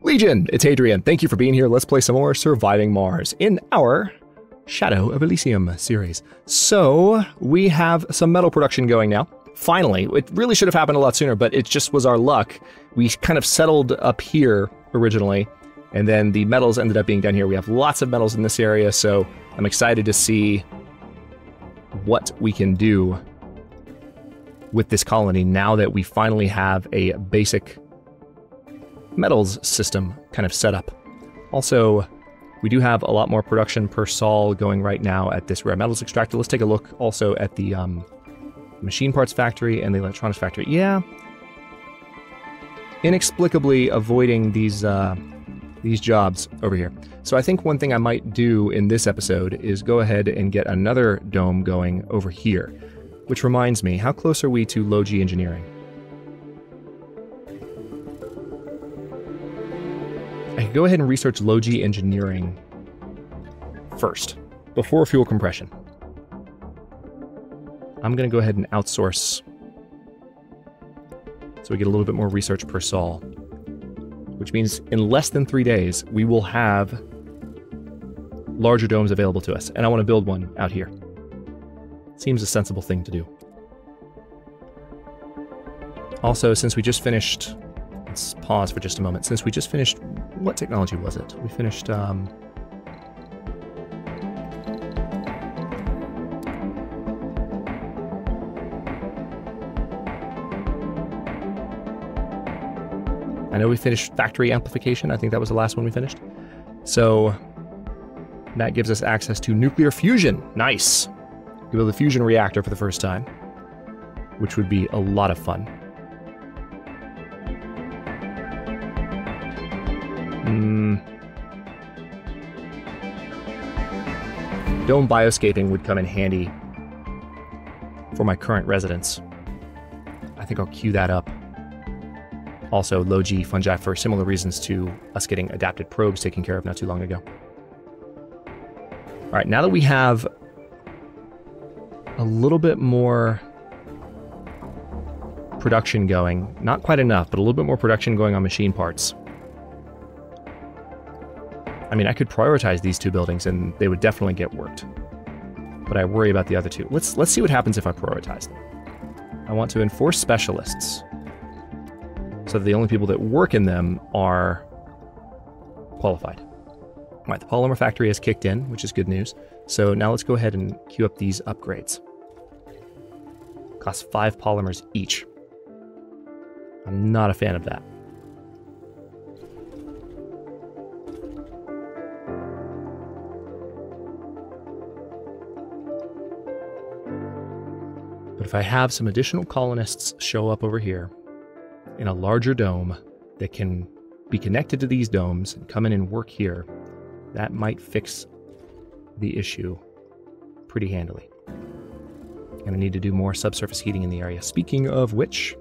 Legion, it's Hadrian. Thank you for being here. Let's play some more Surviving Mars in our Shadow of Elysium series. So, we have some metal production going now. Finally, it really should have happened a lot sooner, but it just was our luck. We kind of settled up here originally, and then the metals ended up being down here. We have lots of metals in this area, so I'm excited to see what we can do with this colony now that we finally have a basic metals system kind of set up. Also, we do have a lot more production per sol going right now at this rare metals extractor. Let's take a look also at the machine parts factory and the electronics factory. Yeah, inexplicably avoiding these jobs over here. So I think one thing I might do in this episode is go ahead and get another dome going over here. Which reminds me, how close are we to low-G engineering? I can go ahead and research low-G engineering first, before fuel compression. I'm going to go ahead and outsource so we get a little bit more research per sol, which means in less than 3 days, we will have larger domes available to us, and I want to build one out here. Seems a sensible thing to do. Also, since we just finished... Let's pause for just a moment. Since we just finished... What technology was it? We finished... I know we finished factory amplification. I think that was the last one we finished. So that gives us access to nuclear fusion. Nice! We build a fusion reactor for the first time, which would be a lot of fun. Dome bioscaping would come in handy for my current residence. I think I'll queue that up. Also, low-G fungi for similar reasons to us getting adapted probes taken care of not too long ago. All right, now that we have a little bit more production going, not quite enough, but a little bit more production going on machine parts. I mean, I could prioritize these two buildings and they would definitely get worked. But I worry about the other two. Let's see what happens if I prioritize them. I want to enforce specialists so that the only people that work in them are qualified. All right, the polymer factory has kicked in, which is good news. So now let's go ahead and queue up these upgrades. Cost 5 polymers each. I'm not a fan of that. But if I have some additional colonists show up over here in a larger dome that can be connected to these domes and come in and work here, that might fix the issue pretty handily. And I need to do more subsurface heating in the area. Speaking of which,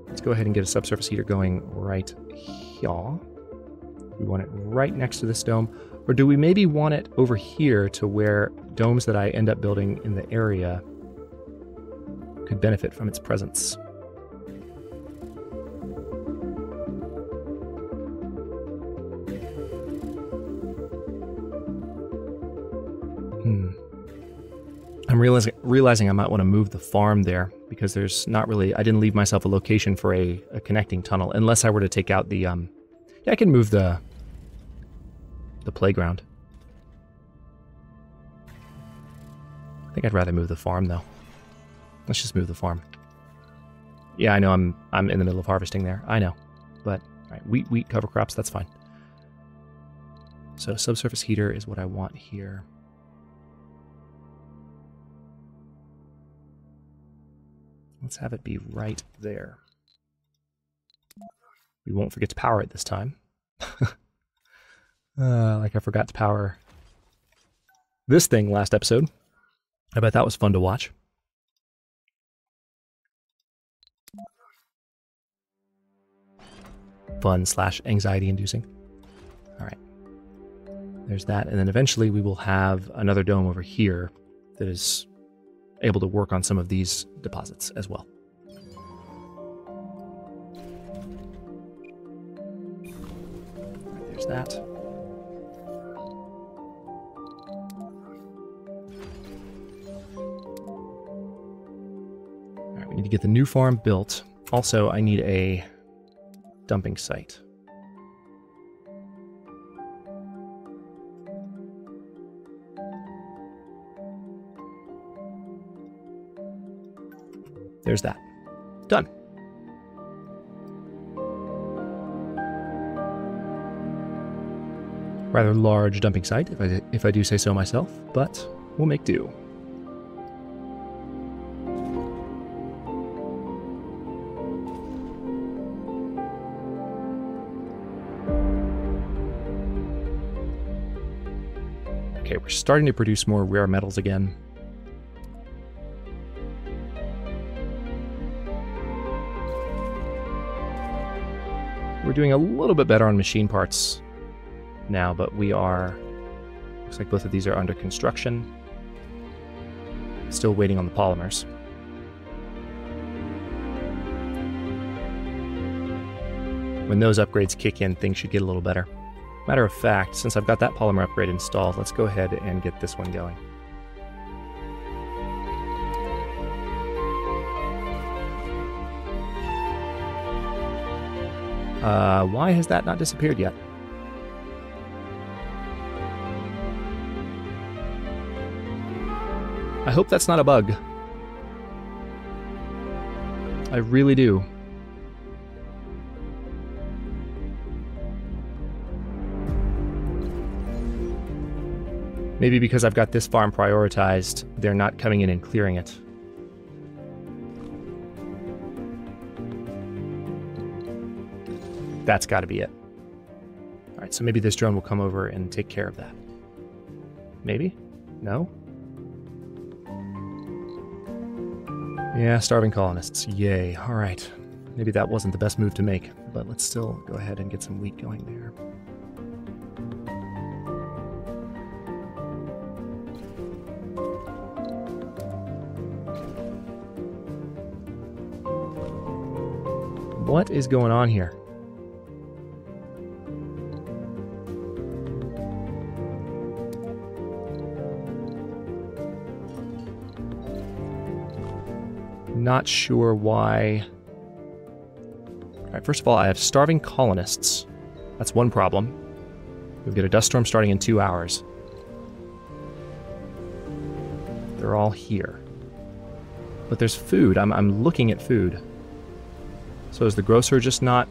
let's go ahead and get a subsurface heater going right here. We want it right next to this dome. Or do we maybe want it over here to where domes that I end up building in the area could benefit from its presence? I'm realizing I might want to move the farm there because there's not really... I didn't leave myself a location for a connecting tunnel unless I were to take out the... Yeah, I can move the playground. I think I'd rather move the farm though. Let's just move the farm. Yeah, I know I'm in the middle of harvesting there. I know. But, all right, wheat, cover crops, that's fine. So subsurface heater is what I want here. Let's have it be right there. We won't forget to power it this time. Like I forgot to power this thing last episode. I bet that was fun to watch. Fun/anxiety inducing. All right. There's that. And then eventually we will have another dome over here that is able to work on some of these deposits as well. There's that. Alright, we need to get the new farm built. Also, I need a dumping site. There's that. Done. Rather large dumping site, if I do say so myself, but we'll make do. Okay, we're starting to produce more rare metals again. We're doing a little bit better on machine parts now, but we are... Looks like both of these are under construction. Still waiting on the polymers. When those upgrades kick in, things should get a little better. Matter of fact, since I've got that polymer upgrade installed, let's go ahead and get this one going. Why has that not disappeared yet? I hope that's not a bug. I really do. Maybe because I've got this farm prioritized, they're not coming in and clearing it. That's got to be it. Alright, so maybe this drone will come over and take care of that. Maybe? No? Yeah, starving colonists. Yay. Alright. Maybe that wasn't the best move to make, but let's still go ahead and get some wheat going there. What is going on here? Not sure why. Alright, first of all, I have starving colonists. That's one problem. We've got a dust storm starting in 2 hours. They're all here. But there's food. I'm looking at food. So is the grocer just not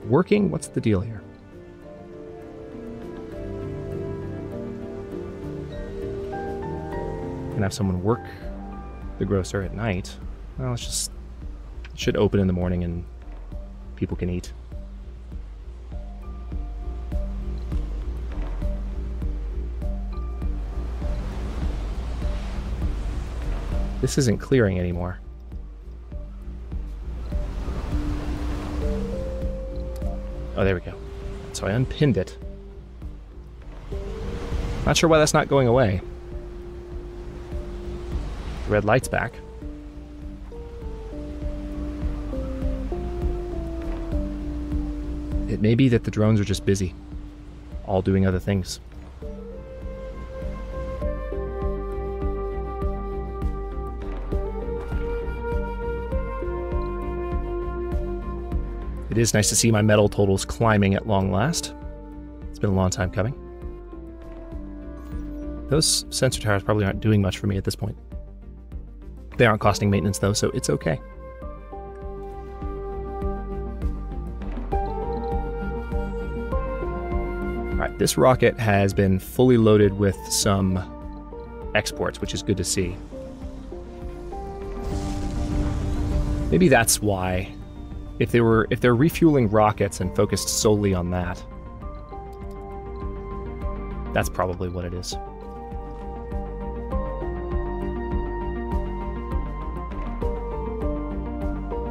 working? What's the deal here? Can have someone work the grocer at night. Well, it's just... It should open in the morning and people can eat. This isn't clearing anymore. Oh, there we go. So I unpinned it. Not sure why that's not going away. The red light's back. It may be that the drones are just busy, all doing other things. It is nice to see my metal totals climbing at long last. It's been a long time coming. Those sensor towers probably aren't doing much for me at this point. They aren't costing maintenance though, so it's okay. Alright, this rocket has been fully loaded with some exports, which is good to see. Maybe that's why. If they're refueling rockets and focused solely on that, that's probably what it is.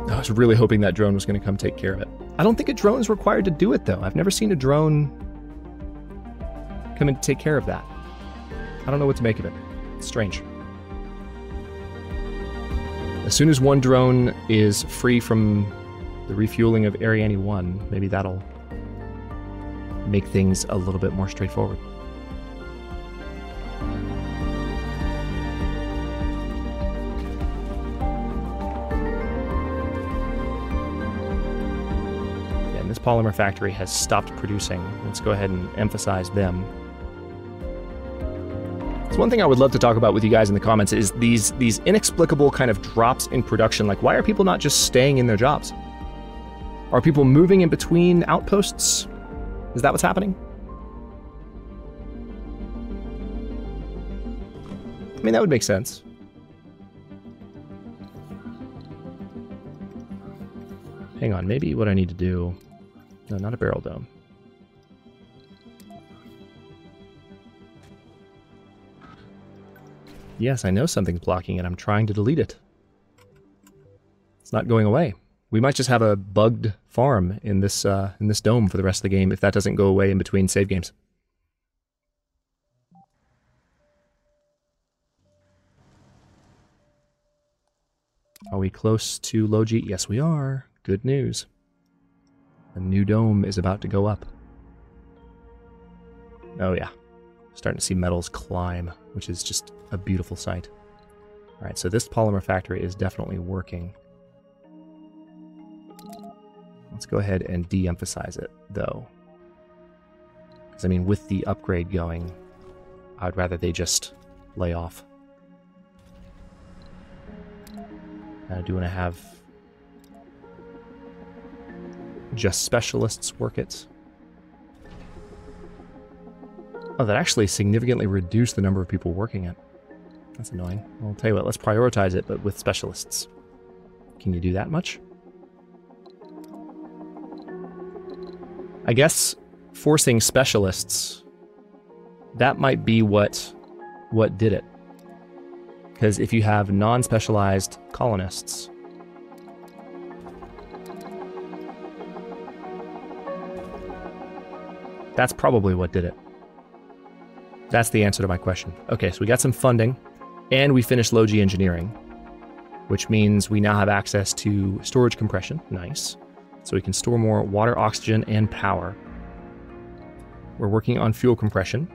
I was really hoping that drone was going to come take care of it. I don't think a drone's required to do it, though. I've never seen a drone come and take care of that. I don't know what to make of it. It's strange. As soon as one drone is free from the refueling of Ariane 1, maybe that'll make things a little bit more straightforward. Yeah, and this polymer factory has stopped producing. Let's go ahead and emphasize them. So one thing I would love to talk about with you guys in the comments is these inexplicable kind of drops in production. Like, why are people not just staying in their jobs? Are people moving in between outposts? Is that what's happening? I mean, that would make sense. Hang on, maybe what I need to do... No, not a barrel dome. Yes, I know something's blocking it. I'm trying to delete it. It's not going away. We might just have a bugged farm in this dome for the rest of the game if that doesn't go away in between save games. Are we close to Logi? Yes, we are. Good news. A new dome is about to go up. Oh yeah. Starting to see metals climb, which is just a beautiful sight. All right, so this polymer factory is definitely working. Let's go ahead and de-emphasize it, though. Because, I mean, with the upgrade going, I'd rather they just lay off. I do want to have just specialists work it. Oh, that actually significantly reduced the number of people working it. That's annoying. Well, I'll tell you what, let's prioritize it, but with specialists. Can you do that much? I guess forcing specialists, that might be what did it. Because if you have non-specialized colonists, that's probably what did it. That's the answer to my question. Okay, so we got some funding, and we finished low-G engineering, which means we now have access to storage compression. Nice. So we can store more water, oxygen, and power. We're working on fuel compression.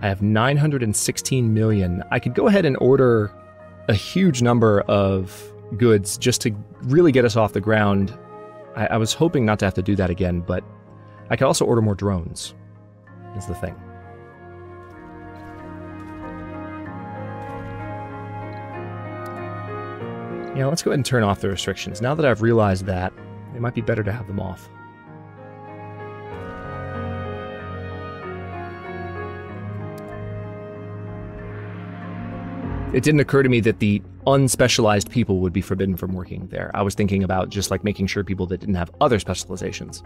I have 916 million. I could go ahead and order a huge number of goods just to really get us off the ground. I was hoping not to have to do that again, but I could also order more drones, is the thing. Yeah, let's go ahead and turn off the restrictions. Now that I've realized that, it might be better to have them off. It didn't occur to me that the unspecialized people would be forbidden from working there. I was thinking about just like making sure people that didn't have other specializations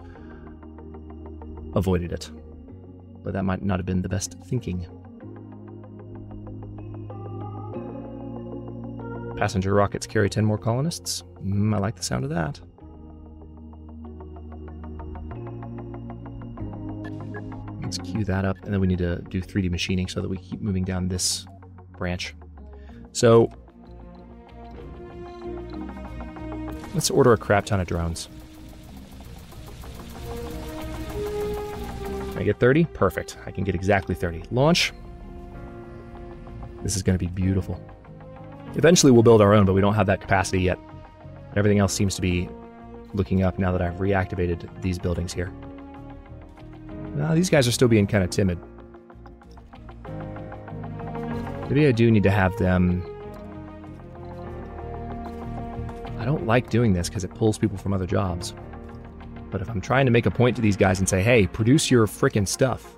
avoided it. But that might not have been the best thinking. Passenger rockets carry 10 more colonists. I like the sound of that. Let's queue that up, and then we need to do 3D machining so that we keep moving down this branch. So, let's order a crap ton of drones. Can I get 30? Perfect. I can get exactly 30. Launch. This is going to be beautiful. Eventually we'll build our own, but we don't have that capacity yet. Everything else seems to be looking up now that I've reactivated these buildings here. These guys are still being kind of timid. Maybe I do need to have them... I don't like doing this because it pulls people from other jobs. But if I'm trying to make a point to these guys and say, hey, produce your frickin' stuff.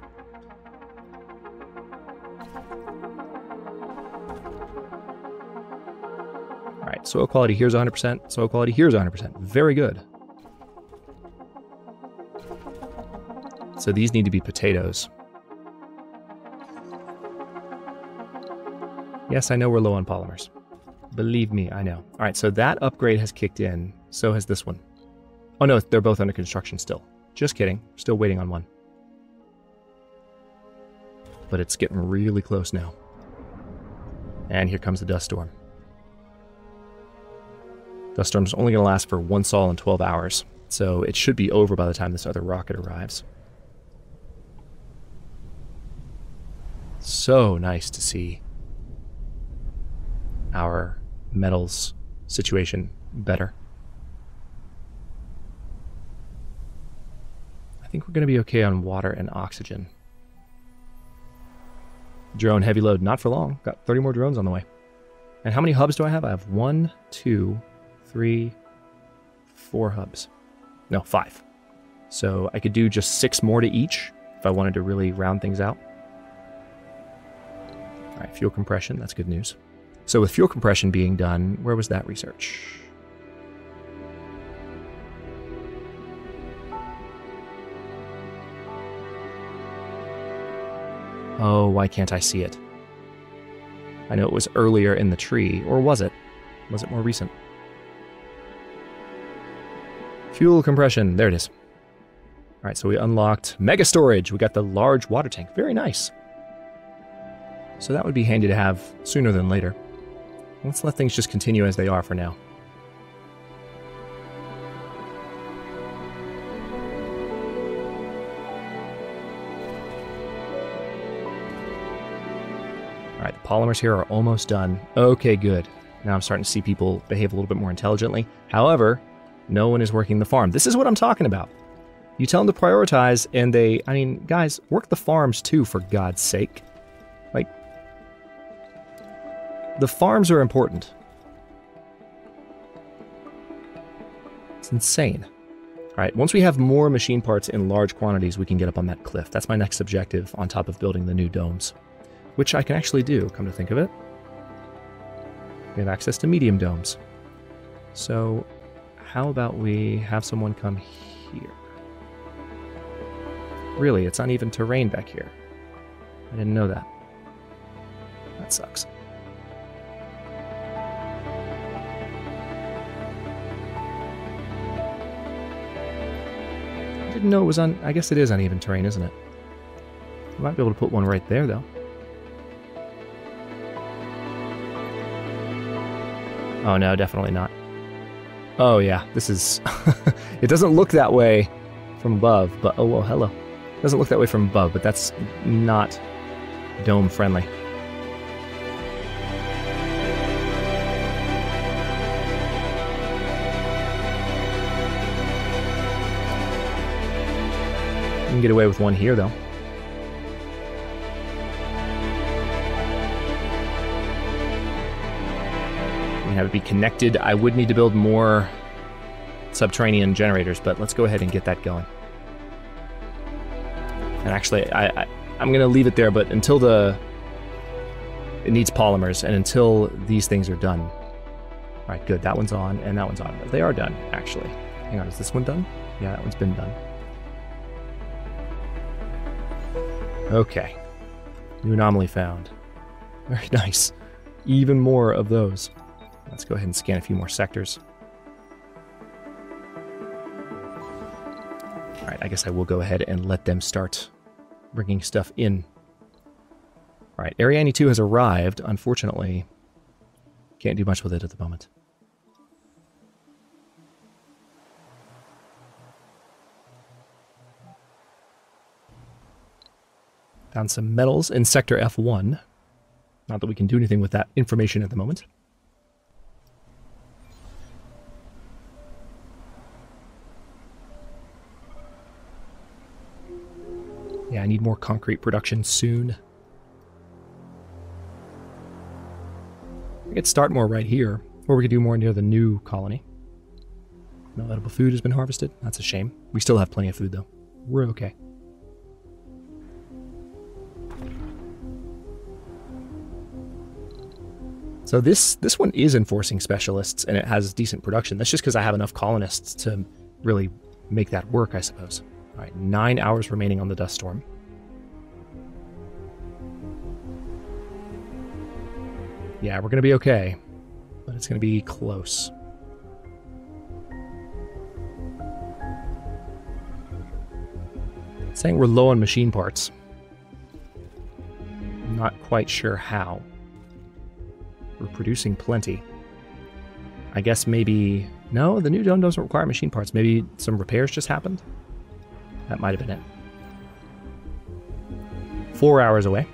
Alright, soil quality here's 100%, soil quality here's 100%. Very good. So these need to be potatoes. Yes, I know we're low on polymers. Believe me, I know. Alright, so that upgrade has kicked in. So has this one. Oh no, they're both under construction still. Just kidding. Still waiting on one. But it's getting really close now. And here comes the dust storm. Dust storm's only going to last for one sol in 12 hours. So it should be over by the time this other rocket arrives. So nice to see our metals situation better. I think we're going to be okay on water and oxygen. Drone heavy load, not for long. Got 30 more drones on the way. And how many hubs do I have? I have 1, 2, 3, 4 hubs. No, 5. So I could do just 6 more to each if I wanted to really round things out. All right, fuel compression, that's good news. So with fuel compression being done, where was that research? Oh, why can't I see it? I know it was earlier in the tree, or was it? Was it more recent? Fuel compression, there it is. All right, so we unlocked mega storage. We got the large water tank, very nice. So that would be handy to have sooner than later. Let's let things just continue as they are for now. All right, the polymers here are almost done. Okay, good. Now I'm starting to see people behave a little bit more intelligently. However, no one is working the farm. This is what I'm talking about. You tell them to prioritize, and they, I mean, guys, work the farms too, for God's sake. Like, the farms are important. It's insane. All right, once we have more machine parts in large quantities, we can get up on that cliff. That's my next objective on top of building the new domes, which I can actually do, come to think of it. We have access to medium domes. So how about we have someone come here? Really, it's uneven terrain back here. I didn't know that. That sucks. I didn't know it was I guess it is uneven terrain, isn't it? We might be able to put one right there, though. Oh no, definitely not. Oh yeah, this is... It doesn't look that way from above, but... Oh, well, hello. It doesn't look that way from above, but that's not dome friendly. You can get away with one here, though. Have it be connected. I would need to build more subterranean generators, but let's go ahead and get that going. And actually, I'm going to leave it there, but until it needs polymers, and until these things are done. All right, good. That one's on, and that one's on. They are done, actually. Hang on, is this one done? Yeah, that one's been done. Okay. New anomaly found. Very nice. Even more of those. Let's go ahead and scan a few more sectors. All right, I guess I will go ahead and let them start bringing stuff in. All right, Ariane 2 has arrived. Unfortunately, can't do much with it at the moment. Found some metals in Sector F1. Not that we can do anything with that information at the moment. Yeah, I need more concrete production soon. We could start more right here, or we could do more near the new colony. No edible food has been harvested. That's a shame. We still have plenty of food, though. We're okay. So this one is enforcing specialists, and it has decent production. That's just because I have enough colonists to really make that work, I suppose. All right, 9 hours remaining on the dust storm. Yeah, we're going to be okay, but it's going to be close. It's saying we're low on machine parts. I'm not quite sure how. We're producing plenty. I guess maybe... No, the new dome doesn't require machine parts. Maybe some repairs just happened? That might have been it. 4 hours away.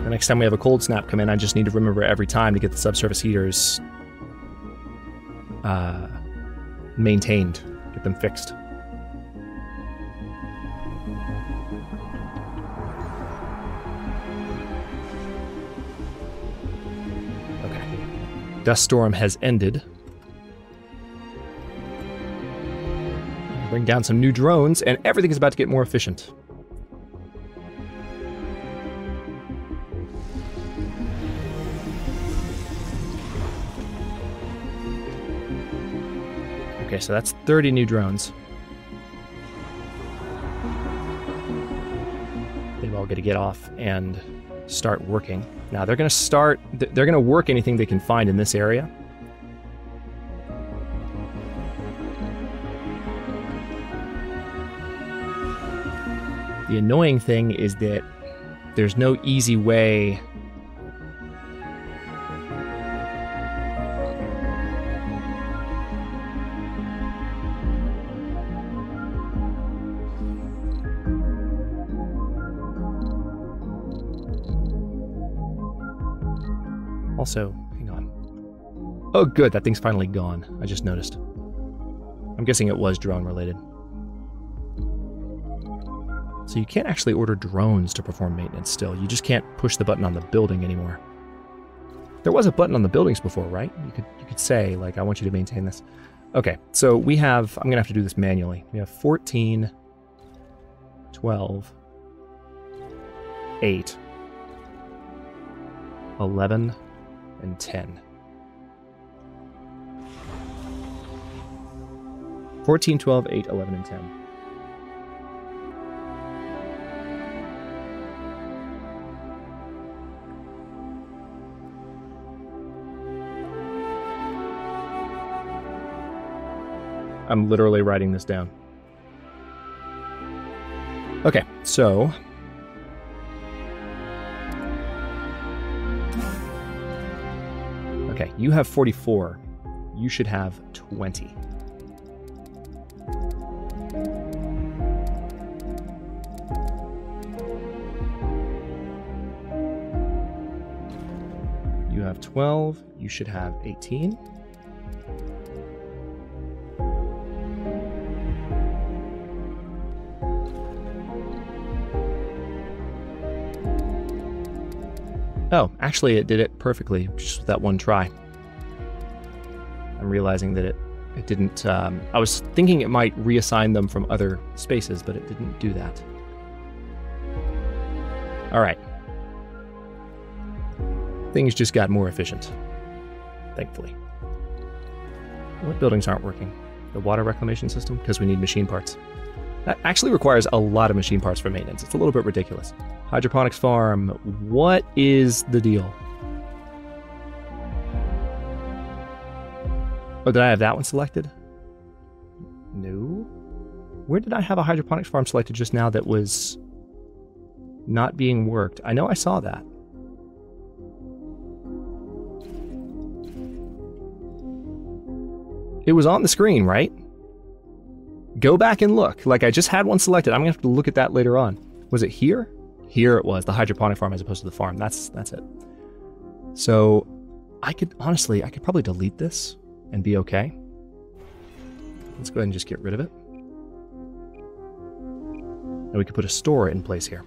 The next time we have a cold snap come in, I just need to remember every time to get the subsurface heaters maintained, get them fixed. Dust storm has ended. Bring down some new drones, and everything is about to get more efficient. Okay, so that's 30 new drones. They've all got to get off and start working. Now they're going to work anything they can find in this area. The annoying thing is that there's no easy way Also, hang on. Oh good, that thing's finally gone. I just noticed. I'm guessing it was drone related. So you can't actually order drones to perform maintenance still. You just can't push the button on the building anymore. There was a button on the buildings before, right? You could say, like, I want you to maintain this. Okay, so we have, I'm gonna have to do this manually. We have 14, 12, 8, 11, and 10. 14, 12, 8, 11, and 10. I'm literally writing this down. Okay, so... Okay, you have 44. You should have 20. You have 12. You should have 18. Oh, actually it did it perfectly, just with that one try. I'm realizing that it didn't... I was thinking it might reassign them from other spaces, but it didn't do that. Alright. Things just got more efficient. Thankfully. What buildings aren't working? The water reclamation system? Because we need machine parts. That actually requires a lot of machine parts for maintenance. It's a little bit ridiculous. Hydroponics farm, what is the deal? Oh, did I have that one selected? No. Where did I have a hydroponics farm selected just now that was not being worked? I know I saw that. It was on the screen, right? Go back and look. Like, I just had one selected. I'm gonna have to look at that later on. Was it here? Here it was, the hydroponic farm as opposed to the farm. That's it. So, I could probably delete this and be okay. Let's go ahead and just get rid of it. And we could put a store in place here.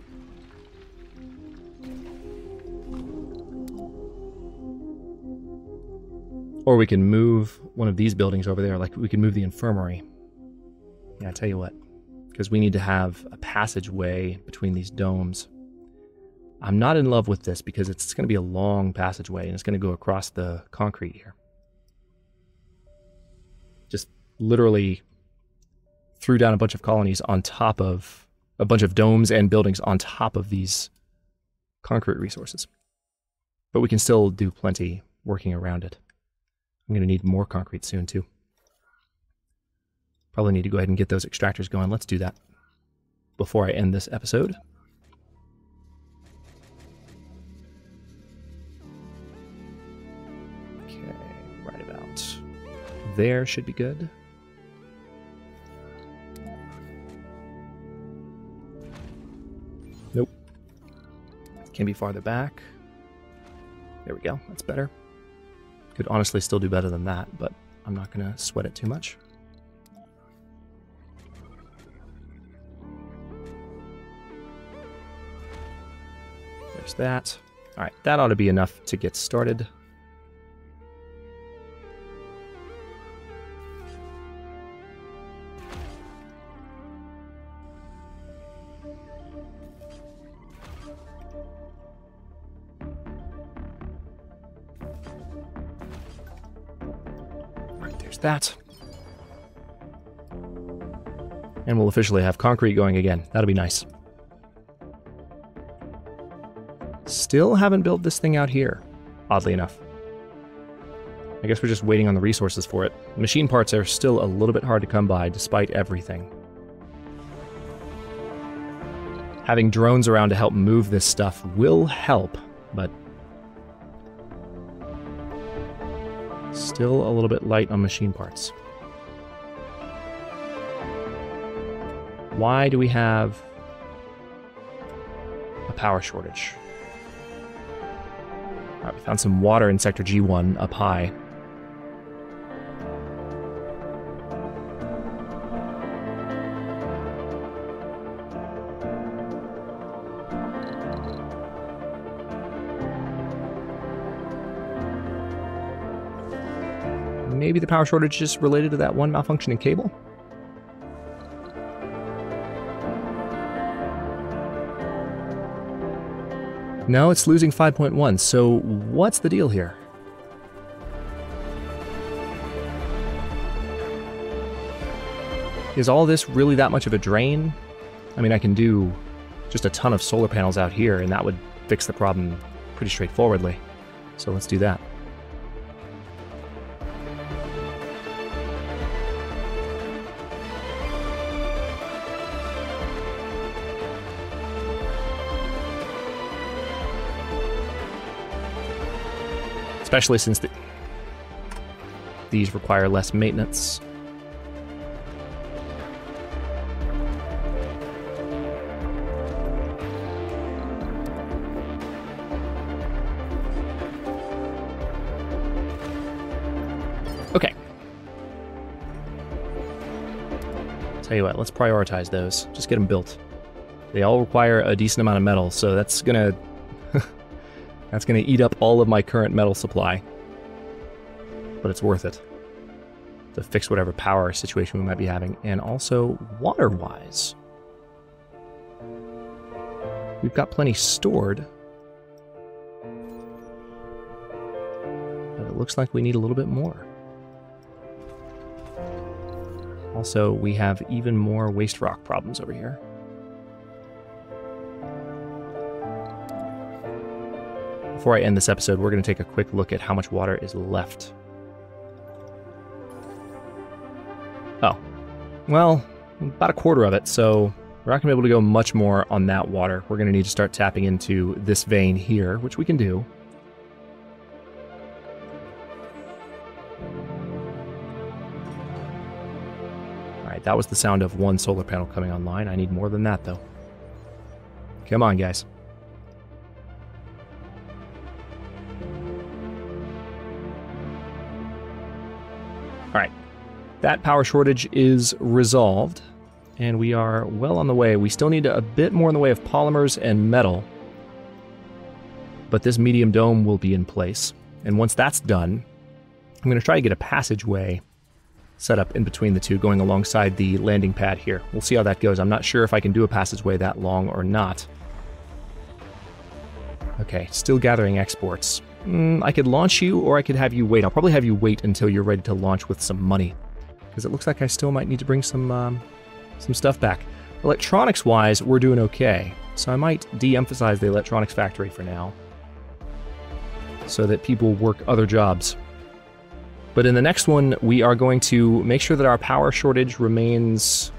Or we can move one of these buildings over there, like we can move the infirmary. Yeah, I tell you what, because we need to have a passageway between these domes. I'm not in love with this because it's going to be a long passageway and it's going to go across the concrete here. Just literally threw down a bunch of colonies on top of a bunch of domes and buildings on top of these concrete resources. But we can still do plenty working around it. I'm going to need more concrete soon too. Probably need to go ahead and get those extractors going. Let's do that. before I end this episode. Okay, right about there should be good. Nope. Can be farther back. There we go, that's better. Could honestly still do better than that, but I'm not going to sweat it too much. There's that. All right, that ought to be enough to get started. That. And we'll officially have concrete going again. That'll be nice. Still haven't built this thing out here, oddly enough. I guess we're just waiting on the resources for it. Machine parts are still a little bit hard to come by, despite everything. Having drones around to help move this stuff will help, but still a little bit light on machine parts. Why do we have a power shortage? All right, we found some water in Sector G1 up high. Maybe the power shortage is related to that one malfunctioning cable? No, it's losing 5.1, so what's the deal here? Is all this really that much of a drain? I mean, I can do just a ton of solar panels out here, and that would fix the problem pretty straightforwardly. So let's do that. Especially since these require less maintenance. Okay. Tell you what, let's prioritize those. Just get them built. They all require a decent amount of metal, so that's gonna that's going to eat up all of my current metal supply. But it's worth it to fix whatever power situation we might be having. And also, water-wise, we've got plenty stored. But it looks like we need a little bit more. Also, we have even more waste rock problems over here. Before I end this episode, we're going to take a quick look at how much water is left. Oh, well, about a quarter of it, so we're not going to be able to go much more on that water. We're going to need to start tapping into this vein here, which we can do. Alright, that was the sound of one solar panel coming online. I need more than that, though. Come on, guys. Alright, that power shortage is resolved, and we are well on the way. We still need a bit more in the way of polymers and metal, but this medium dome will be in place. And once that's done, I'm going to try to get a passageway set up in between the two, going alongside the landing pad here. We'll see how that goes. I'm not sure if I can do a passageway that long or not. Okay, still gathering exports. I could launch you, or I could have you wait. I'll probably have you wait until you're ready to launch with some money, because it looks like I still might need to bring some stuff back. Electronics-wise, we're doing okay, so I might de-emphasize the electronics factory for now, so that people work other jobs. But in the next one, we are going to make sure that our power shortage remains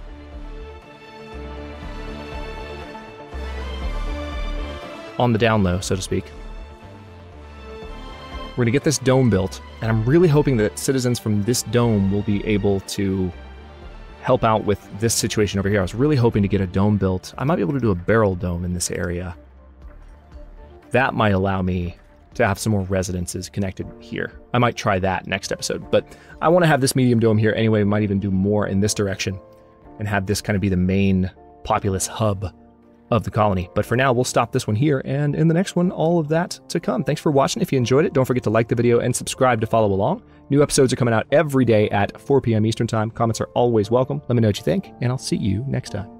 on the down low, so to speak. We're going to get this dome built, and I'm really hoping that citizens from this dome will be able to help out with this situation over here. I was really hoping to get a dome built. I might be able to do a barrel dome in this area. That might allow me to have some more residences connected here. I might try that next episode, but I want to have this medium dome here anyway. We might even do more in this direction and have this kind of be the main populous hub of the colony. But for now, we'll stop this one here, and in the next one, all of that to come. Thanks for watching. If you enjoyed it, don't forget to like the video and subscribe to follow along. New episodes are coming out every day at 4 p.m. Eastern Time. Comments are always welcome. Let me know what you think, and I'll see you next time.